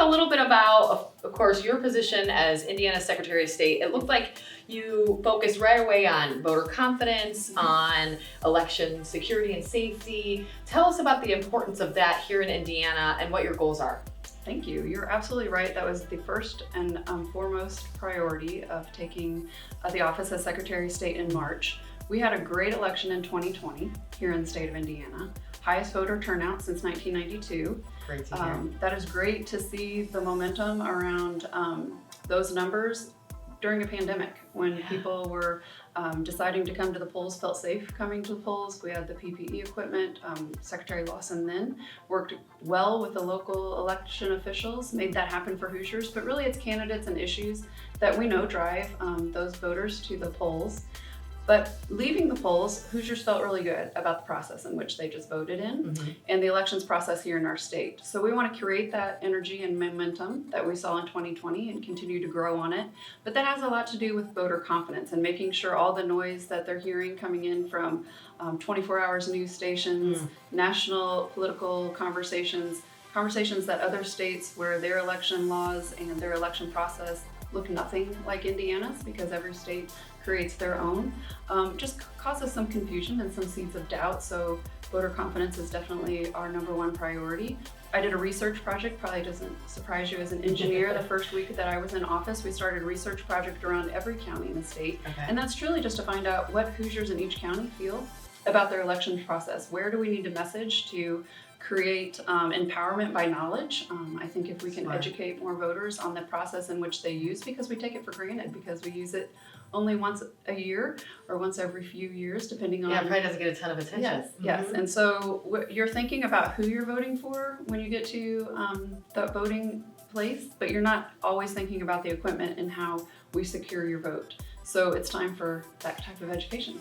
a little bit about, of course, your position as Indiana Secretary of State. It looked like you focused right away on voter confidence, on election security and safety. Tell us about the importance of that here in Indiana and what your goals are. Thank you. You're absolutely right. That was the first and foremost priority of taking the office as Secretary of State in March. We had a great election in 2020 here in the state of Indiana. Highest voter turnout since 1992. Great to hear. That is great to see the momentum around those numbers during a pandemic when people were deciding to come to the polls, felt safe coming to the polls. We had the PPE equipment. Secretary Lawson then worked well with the local election officials, made that happen for Hoosiers, but really it's candidates and issues that we know drive those voters to the polls. But leaving the polls, Hoosiers felt really good about the process in which they just voted in and the elections process here in our state. So we want to create that energy and momentum that we saw in 2020 and continue to grow on it. But that has a lot to do with voter confidence and making sure all the noise that they're hearing coming in from 24 hours news stations, national political conversations that other states where their election laws and their election process look nothing like Indiana's because every state creates their own, just causes some confusion and some seeds of doubt. So voter confidence is definitely our number one priority. I did a research project, probably doesn't surprise you as an engineer. The first week that I was in office, we started a research project around every county in the state. And that's truly just to find out what Hoosiers in each county feel about their election process. Where do we need to message to create empowerment by knowledge? I think if we can educate more voters on the process in which they use, because we take it for granted, because we use it only once a year or once every few years, depending on. Yeah, it probably doesn't get a ton of attention. Yes, yes. And so you're thinking about who you're voting for when you get to the voting place, but you're not always thinking about the equipment and how we secure your vote. So it's time for that type of education.